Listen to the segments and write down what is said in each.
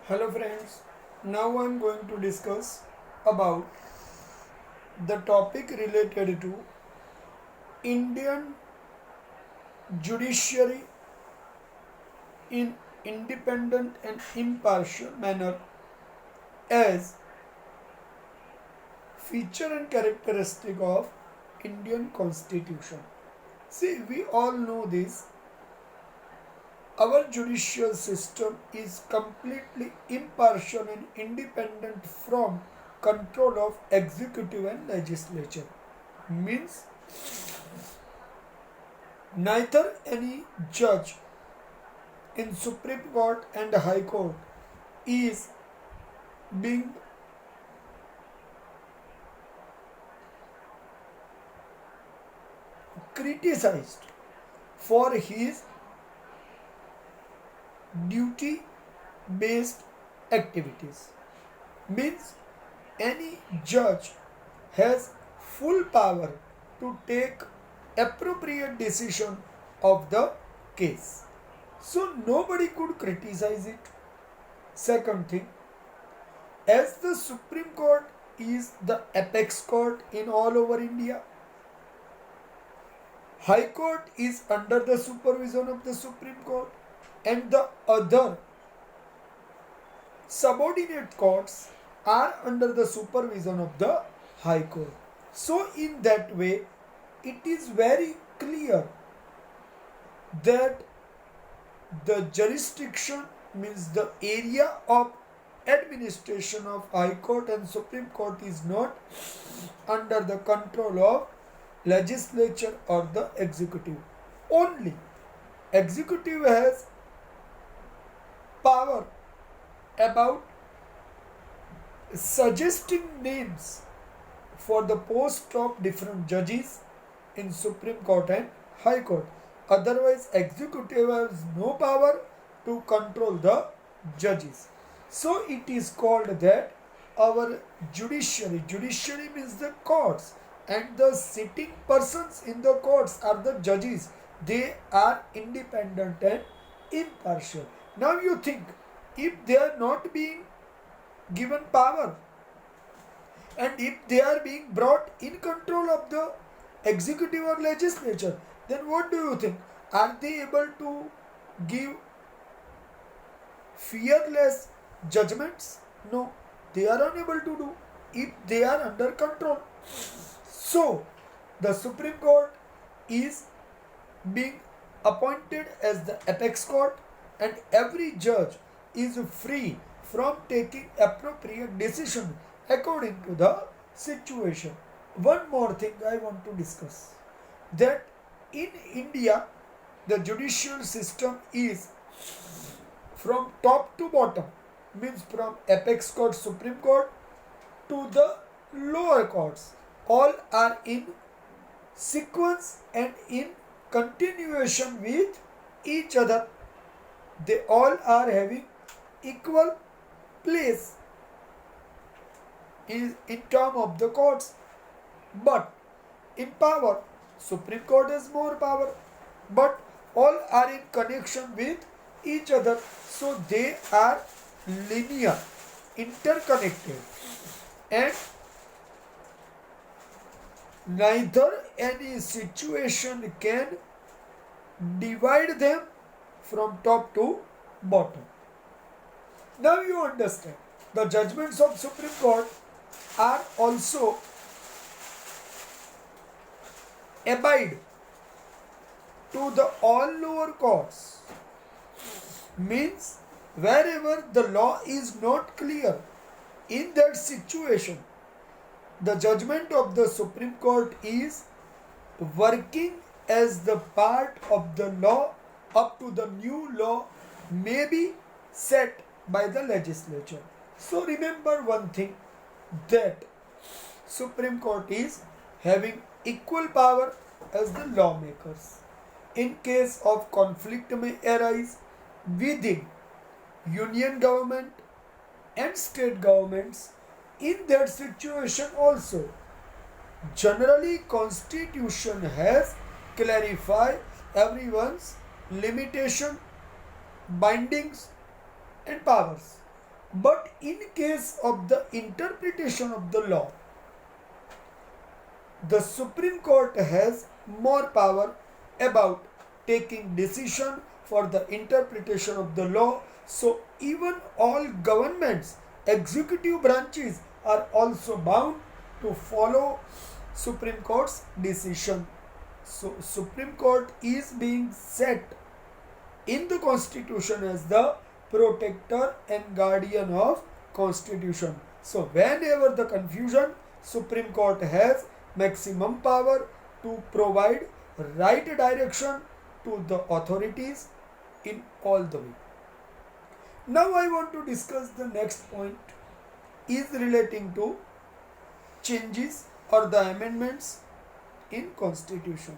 Hello friends, now I am going to discuss about the topic related to Indian judiciary in independent and impartial manner as feature and characteristic of Indian constitution. See, we all know this. Our judicial system is completely impartial and independent from control of executive and legislature. Means neither any judge in Supreme Court and High Court is being criticized for his duty based activities. Means any judge has full power to take appropriate decision of the case. So nobody could criticize it. Second thing, as the Supreme Court is the apex court in all over India, High Court is under the supervision of the Supreme Court and the other subordinate courts are under the supervision of the High Court. So in that way, it is very clear that the jurisdiction means the area of administration of High Court and Supreme Court is not under the control of legislature or the executive. Only executive has power about suggesting names for the post of different judges in Supreme Court and High Court. Otherwise, executive has no power to control the judges. So it is called that our judiciary means the courts, and the sitting persons in the courts are the judges. They are independent and impartial. Now you think, if they are not being given power and if they are being brought in control of the executive or legislature, then what do you think? Are they able to give fearless judgments? No, they are unable to do if they are under control. So, the Supreme Court is being appointed as the apex court, and every judge is free from taking appropriate decision according to the situation. One more thing I want to discuss, that in India the judicial system is from top to bottom, means from apex court, Supreme Court to the lower courts, all are in sequence and in continuation with each other. They all are having equal place in term of the courts, but in power Supreme Court has more power, but all are in connection with each other, so they are linear, interconnected, and neither any situation can divide them from top to bottom. Now you understand, the judgments of Supreme Court are also abide to the all lower courts. Means wherever the law is not clear, in that situation the judgment of the Supreme Court is working as the part of the law up to the new law may be set by the legislature. So remember one thing, that Supreme Court is having equal power as the lawmakers. In case of conflict may arise within union government and state governments, in that situation also generally constitution has clarified everyone's limitation, bindings and powers. But in case of the interpretation of the law, the Supreme Court has more power about taking decision for the interpretation of the law. So even all governments, executive branches are also bound to follow Supreme Court's decision. So Supreme Court is being set in the Constitution as the protector and guardian of Constitution. So whenever the confusion, Supreme Court has maximum power to provide right direction to the authorities in all the way. Now I want to discuss the next point is relating to changes or the amendments in Constitution.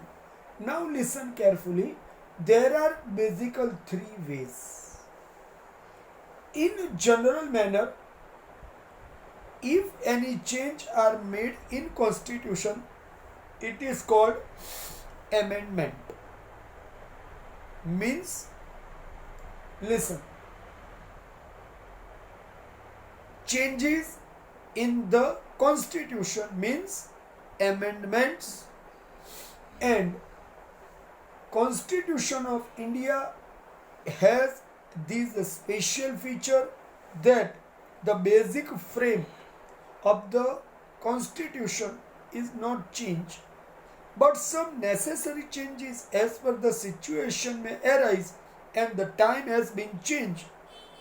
Now listen carefully. There are basically three ways. In general manner, if any change are made in Constitution, it is called amendment. Means, listen, changes in the Constitution means amendments, and Constitution of India has this special feature that the basic frame of the Constitution is not changed, but some necessary changes as per the situation may arise and the time has been changed.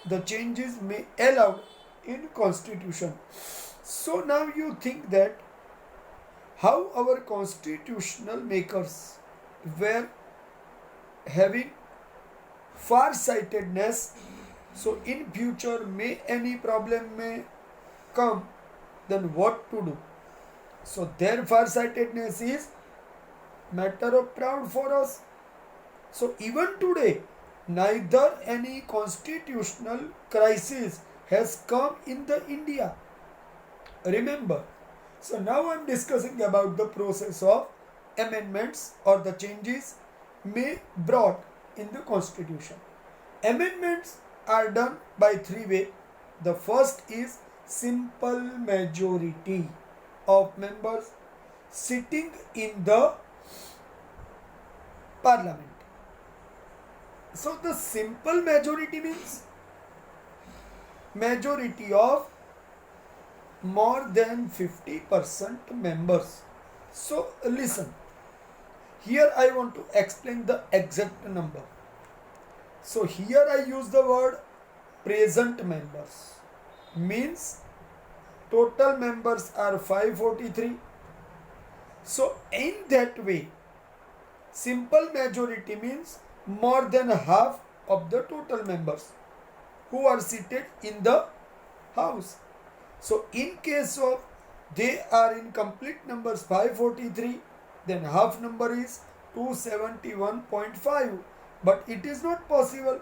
The changes may allowed in Constitution. So now you think that how our constitutional makers were having far-sightedness, so in future may any problem may come, then what to do? So their far-sightedness is matter of proud for us. So even today, neither any constitutional crisis has come in the India. Remember. So now I am discussing about the process of amendments or the changes may brought in the Constitution. Amendments are done by three ways. The first is simple majority of members sitting in the parliament. So the simple majority means majority of more than 50% members. So listen, here I want to explain the exact number. So here I use the word present members, means total members are 543. So in that way, simple majority means more than half of the total members who are seated in the house. So in case of they are in complete numbers 543, then half number is 271.5. But it is not possible.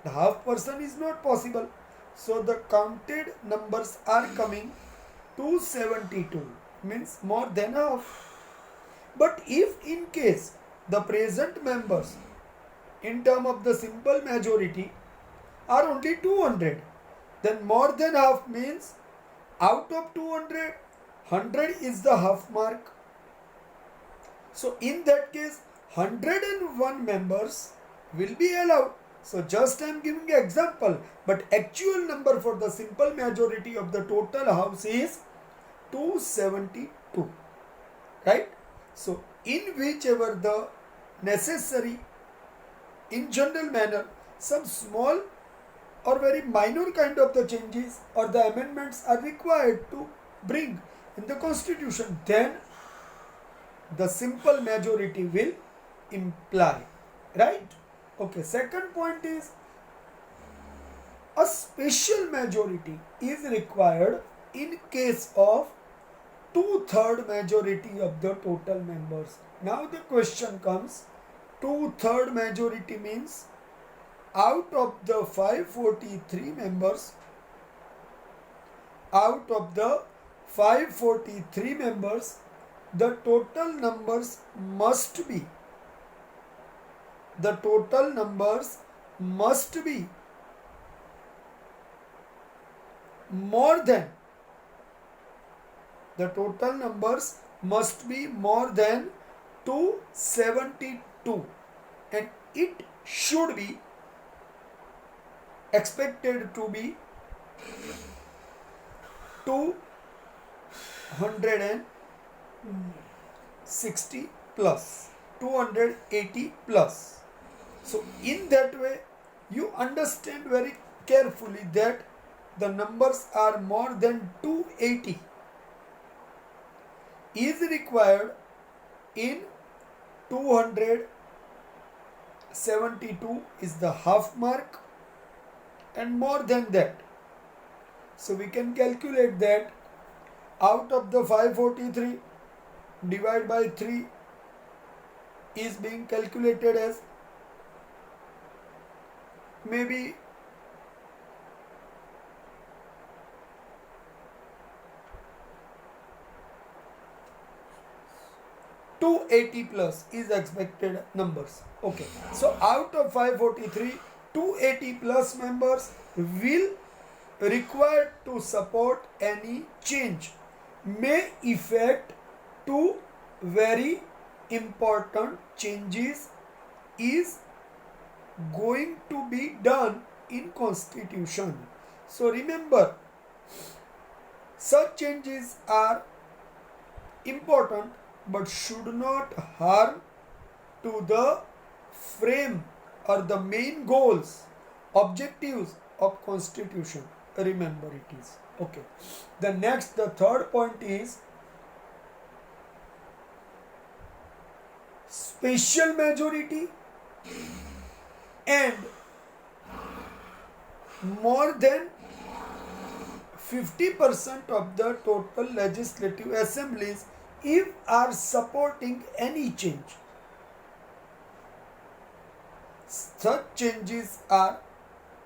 The half person is not possible. So the counted numbers are coming 272, means more than half. But if in case the present members in term of the simple majority are only 200, then more than half means out of 200, 100 is the half mark. So in that case, 101 members will be allowed. So just I am giving an example, but actual number for the simple majority of the total house is 272, right? So in whichever the necessary, in general manner, some small or very minor kind of the changes or the amendments are required to bring in the Constitution, then the simple majority will imply, right? Okay, second point is a special majority is required in case of 2/3 majority of the total members. Now the question comes, 2/3 majority means out of the 543 members, out of the 543 members, the total numbers must be, more than, the total numbers must be more than 272, and it should be expected to be 260 plus, 280 plus. So in that way you understand very carefully that the numbers are more than 280 is required in 272 is the half mark, and more than that. So we can calculate that out of the 543, divide by 3 is being calculated as maybe 280 plus is expected numbers. Okay, so out of 543, 280 plus members will required to support any change, may effect two very important changes is going to be done in constitution. So remember, such changes are important but should not harm to the frame or the main goals, objectives of constitution. Remember it is. Okay. The third point is special majority and more than 50% of the total legislative assemblies if are supporting any change. Such changes are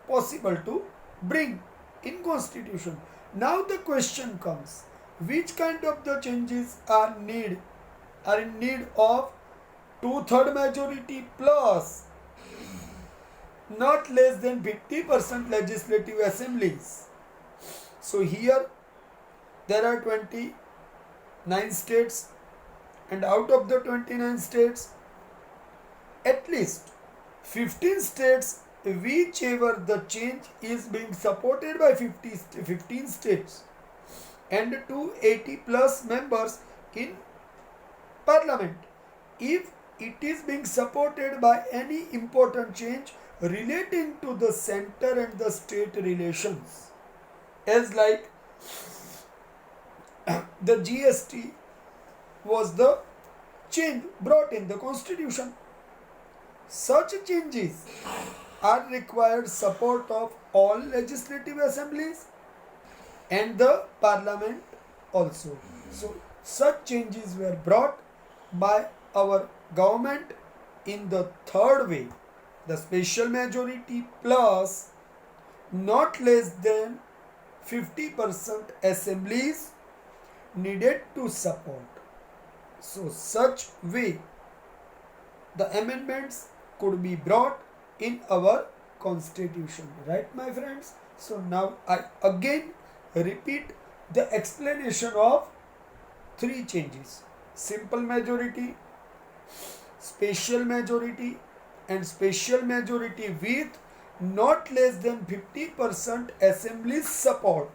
possible to bring in constitution. Now the question comes, which kind of the changes are in need of 2/3 majority plus not less than 50% legislative assemblies. So here there are 29 states, and out of the 29 states, at least 15 states, whichever the change is being supported by 15 states, and 280 plus members in parliament, if it is being supported by any important change relating to the center and the state relations, as like the GST was the change brought in the constitution. Such changes are required support of all legislative assemblies and the parliament also. So such changes were brought by our government in the third way, the special majority plus not less than 50% assemblies needed to support. So such way the amendments could be brought in our constitution, right my friends? So now I again repeat the explanation of three changes: simple majority, special majority, and special majority with not less than 50% assembly support.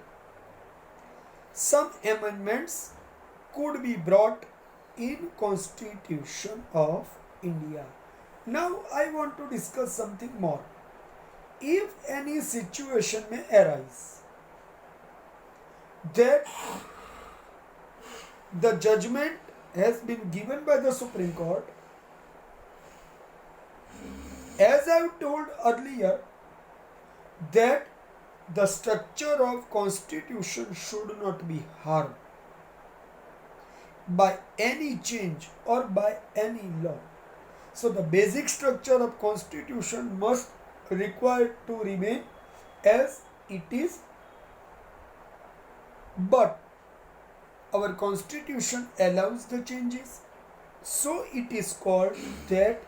Some amendments could be brought in Constitution of India. Now I want to discuss something more. If any situation may arise that the judgment has been given by the Supreme Court, as I told earlier, that the structure of constitution should not be harmed by any change or by any law. So the basic structure of constitution must require to remain as it is, but our constitution allows the changes, so it is called that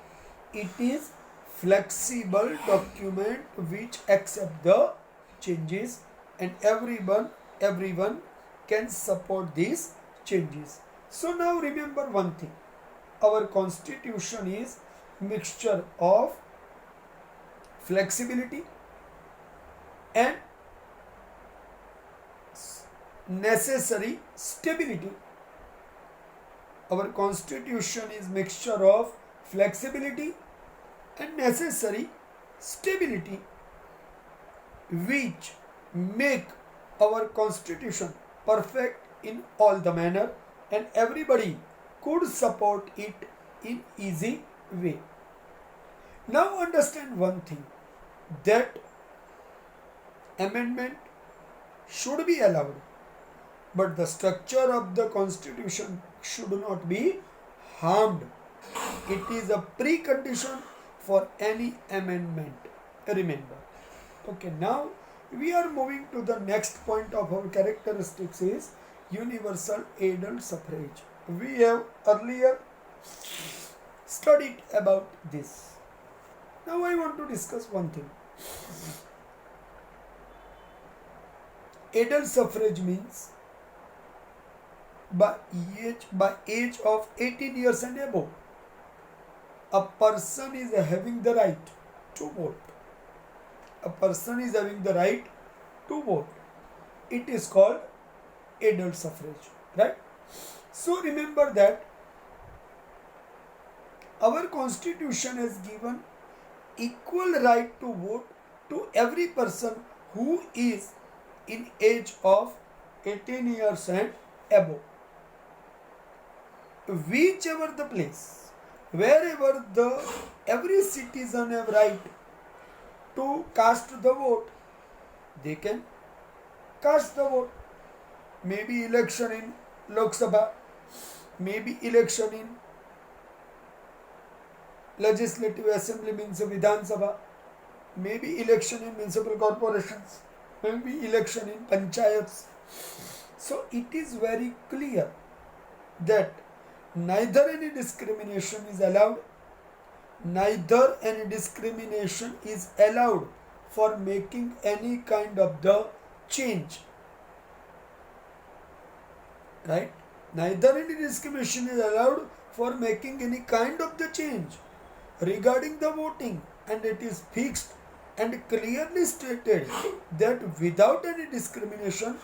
it is flexible document which accept the changes and everyone can support these changes. So now remember one thing, our constitution is mixture of flexibility and necessary stability. Our constitution is mixture of flexibility and necessary stability, which make our constitution perfect in all the manner, and everybody could support it in easy way. Now understand one thing, that amendment should be allowed, but the structure of the constitution should not be harmed. It is a precondition for any amendment. Remember. Okay, now we are moving to the next point of our characteristics is universal adult suffrage. We have earlier studied about this. Now I want to discuss one thing. Adult suffrage means by age of 18 years and above, a person is having the right to vote. A person is having the right to vote. It is called adult suffrage, right? So remember that our constitution has given equal right to vote to every person who is in age of 18 years and above. Whichever the place, wherever every citizen have right to cast the vote, they can cast the vote. Maybe election in Lok Sabha, maybe election in Legislative Assembly means Vidhan Sabha, maybe election in municipal corporations, maybe election in panchayats. So it is very clear that neither any discrimination is allowed, neither any discrimination is allowed for making any kind of the change, right? Neither any discrimination is allowed for making any kind of the change regarding the voting, and it is fixed and clearly stated that without any discrimination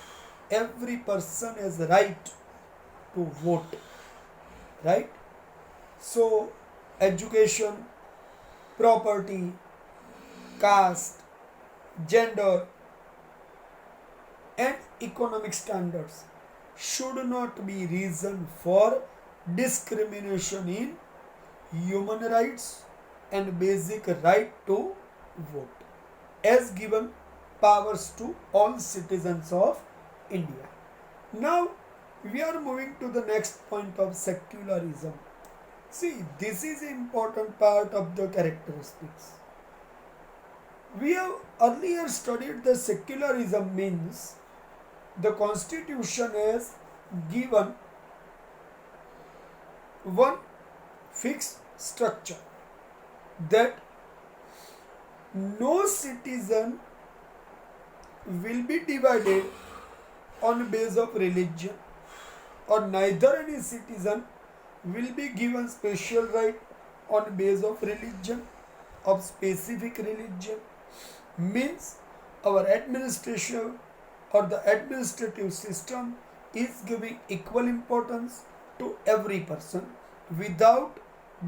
every person has right to vote, right? So education, property, caste, gender and economic standards should not be reason for discrimination in human rights and basic right to vote, as given powers to all citizens of India. Now we are moving to the next point of secularism. See, this is an important part of the characteristics. We have earlier studied the secularism means the constitution has given one fixed structure that no citizen will be divided on base of religion, or neither any citizen will be given special right on base of religion, of specific religion. Means our administration or the administrative system is giving equal importance to every person without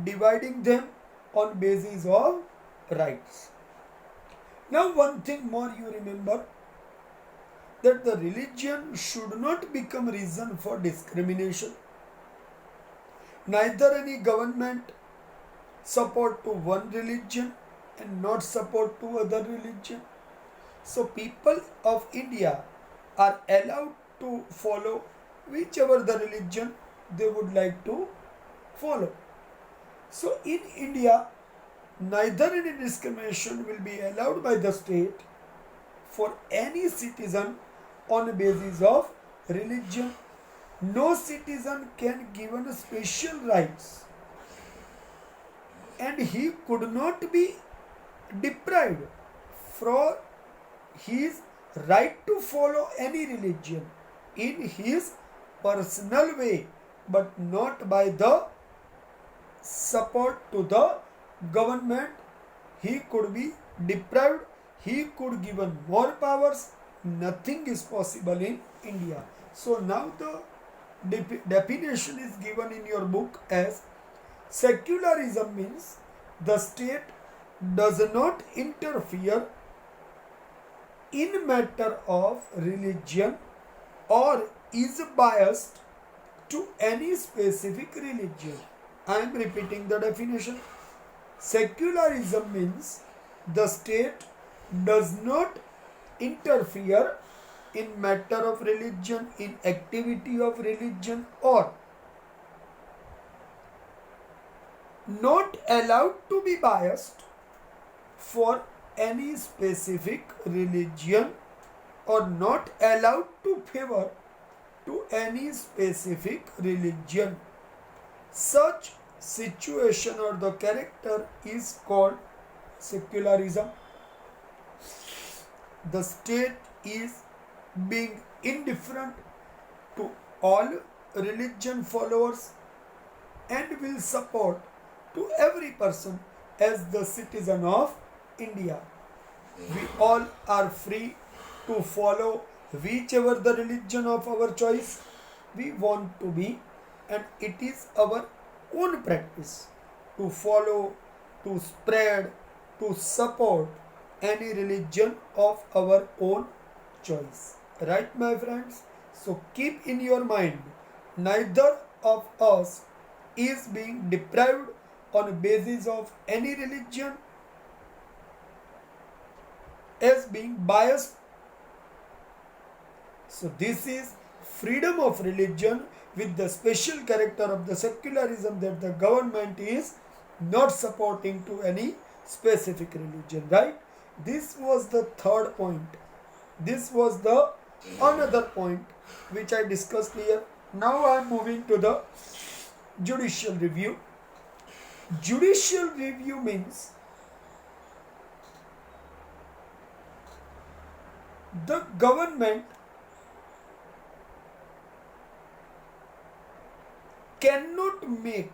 dividing them on basis of rights. Now one thing more you remember, that the religion should not become reason for discrimination. Neither any government support to one religion and not support to other religion. So people of India are allowed to follow whichever the religion they would like to follow. So in India, neither any discrimination will be allowed by the state for any citizen on a basis of religion. No citizen can given special rights, and he could not be deprived for his right to follow any religion in his personal way, but not by the support to the government. He could be deprived, he could given more powers. Nothing is possible in India. So now the definition is given in your book as secularism means the state does not interfere in matter of religion or is biased to any specific religion. I am repeating the definition. Secularism means the state does not interfere in matter of religion, in activity of religion, or not allowed to be biased for any specific religion, or not allowed to favor to any specific religion. Such situation or the character is called secularism. The state is being indifferent to all religion followers and will support to every person as the citizen of India. We all are free to follow whichever the religion of our choice we want to be, and it is our own practice to follow, to spread, to support any religion of our own choice. Right, my friends? So keep in your mind, neither of us is being deprived on a basis of any religion as being biased. So this is freedom of religion with the special character of the secularism, that the government is not supporting to any specific religion, right? This was the third point. This was the another point which I discussed here. Now I am moving to the judicial review. Judicial review means the government cannot make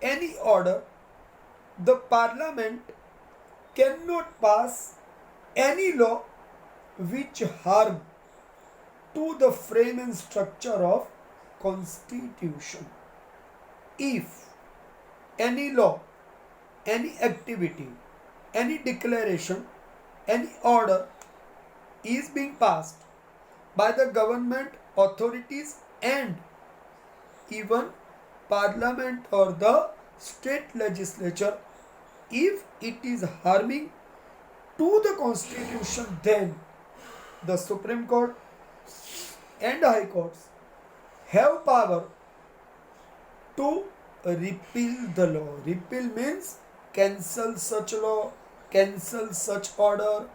any order, the parliament cannot pass any law which harm to the frame and structure of constitution. If any law, any activity, any declaration, any order is being passed by the government authorities and even parliament or the state legislature, if it is harming to the constitution, then the Supreme Court and High Courts have power to repeal the law. Repeal means cancel such law, cancel such order.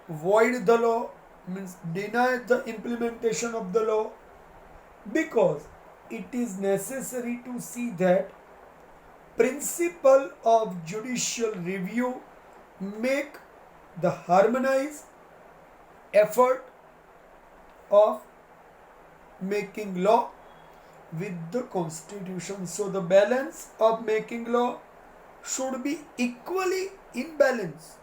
Void the law means deny the implementation of the law, because it is necessary to see that principle of judicial review make the harmonized effort of making law with the constitution. So the balance of making law should be equally in balance.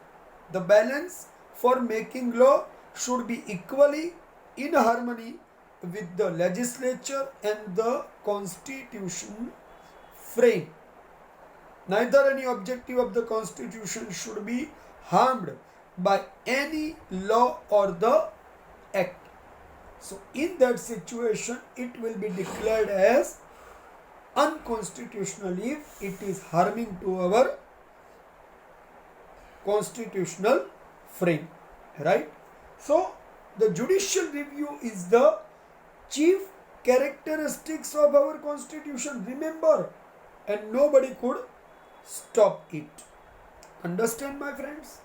The balance for making law should be equally in harmony with the legislature and the constitution frame. Neither any objective of the constitution should be harmed by any law or the act. So in that situation, it will be declared as unconstitutional if it is harming to our constitutional frame, right? So the judicial review is the chief characteristics of our constitution, remember, and nobody could stop it. Understand, my friends?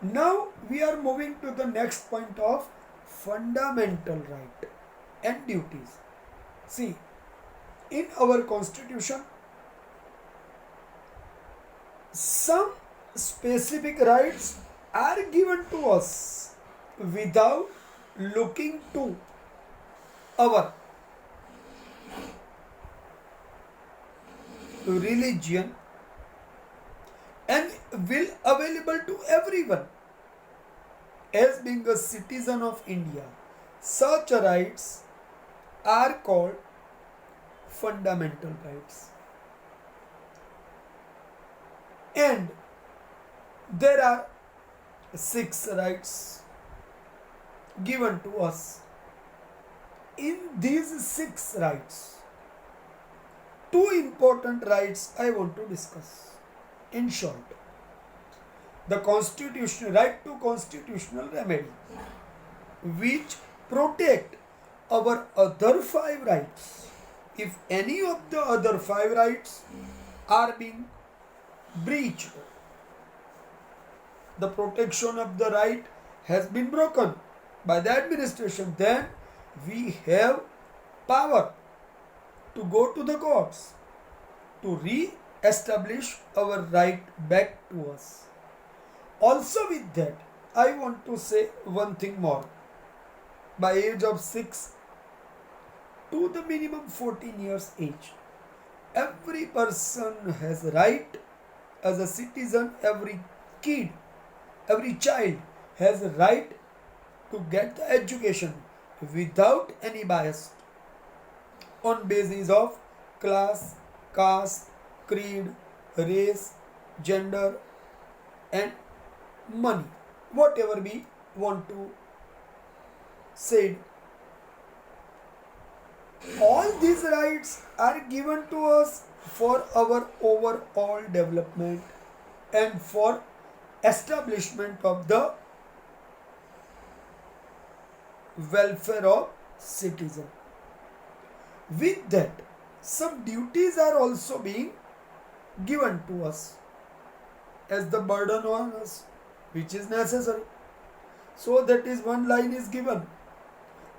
Now we are moving to the next point of fundamental right and duties. See, in our constitution, some specific rights are given to us without looking to our religion and will available to everyone as being a citizen of India. Such rights are called fundamental rights. And there are 6 rights given to us. In these 6 rights, 2 important rights I want to discuss. In short, the constitutional right to constitutional remedy, which protect our other 5 rights. If any of the other 5 rights are being breached, the protection of the right has been broken by the administration, then we have power to go to the courts to re-establish our right back to us. Also with that, I want to say one thing more. By age of 6 to the minimum 14 years age, every person has right as a citizen, every kid, every child has a right to get the education without any bias on basis of class, caste, creed, race, gender and money, whatever we want to say. All these rights are given to us for our overall development and for establishment of the welfare of citizen. With that, some duties are also being given to us as the burden on us, which is necessary. So that is one line is given.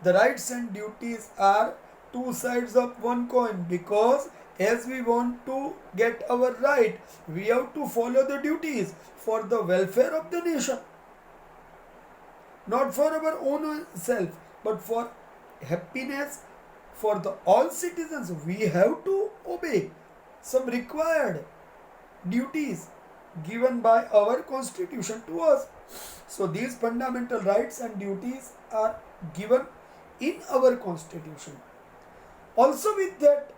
The rights and duties are 2 sides of one coin, because as we want to get our right, we have to follow the duties for the welfare of the nation. Not for our own self, but for happiness for the all citizens. We have to obey some required duties given by our constitution to us. So these fundamental rights and duties are given in our constitution. Also with that,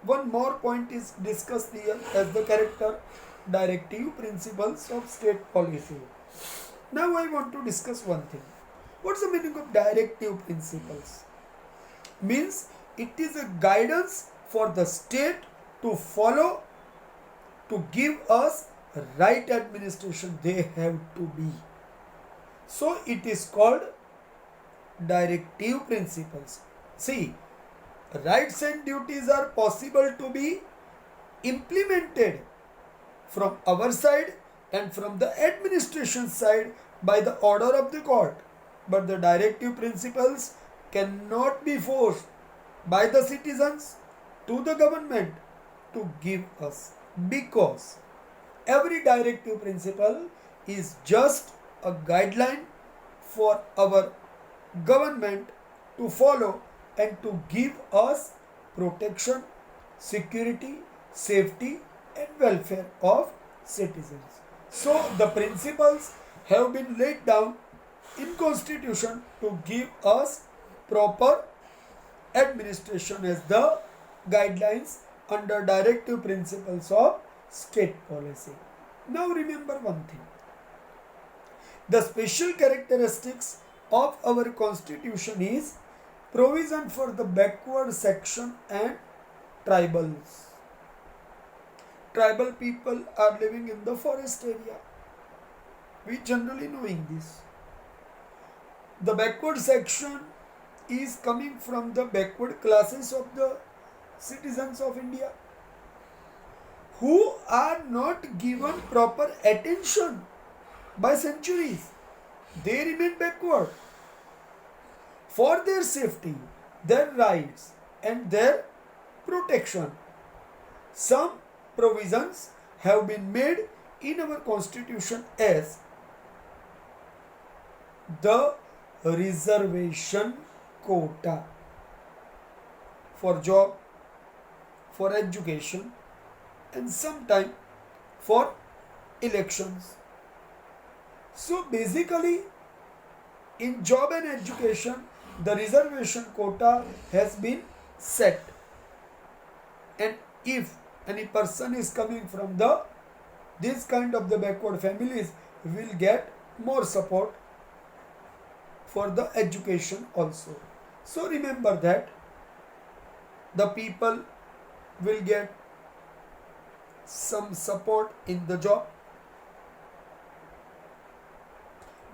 one more point is discussed here as the character directive principles of state policy. Now I want to discuss one thing. What's the meaning of directive principles? Means it is a guidance for the state to follow to give us right administration they have to be. So it is called directive principles. See, rights and duties are possible to be implemented from our side and from the administration side by the order of the court. But the directive principles cannot be forced by the citizens to the government to give us, because every directive principle is just a guideline for our government to follow and to give us protection, security, safety and welfare of citizens. So the principles have been laid down in constitution to give us proper administration as the guidelines under directive principles of state policy. Now remember one thing. The special characteristics of our constitution is provision for the backward section and tribals. Tribal people are living in the forest area. We generally knowing this. The backward section is coming from the backward classes of the citizens of India who are not given proper attention by centuries. They remain backward. For their safety, their rights and their protection, some provisions have been made in our constitution as the reservation quota for job, for education, and sometime for elections. So basically, in job and education, the reservation quota has been set, and if any person is coming from the this kind of the backward families, will get more support for the education also. So remember that the people will get some support in the job,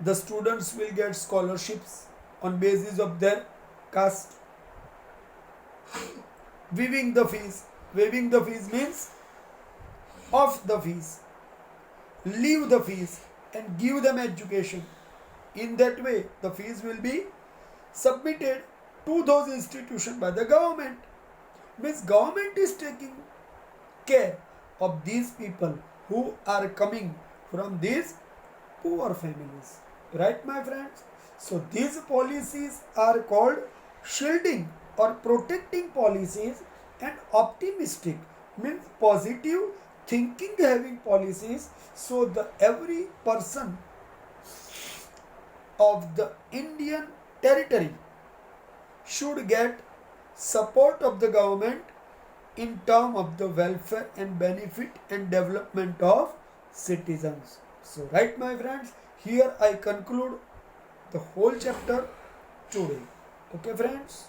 the students will get scholarships on basis of their caste. Waiving the fees means off the fees, leave the fees and give them education. In that way, the fees will be submitted to those institutions by the government. Means government is taking care of these people who are coming from these poor families. Right, my friends? So these policies are called shielding or protecting policies, and optimistic means positive thinking having policies, so the every person of the Indian territory should get support of the government in term of the welfare and benefit and development of citizens. So right, my friends, here I conclude the whole chapter today. Okay, friends.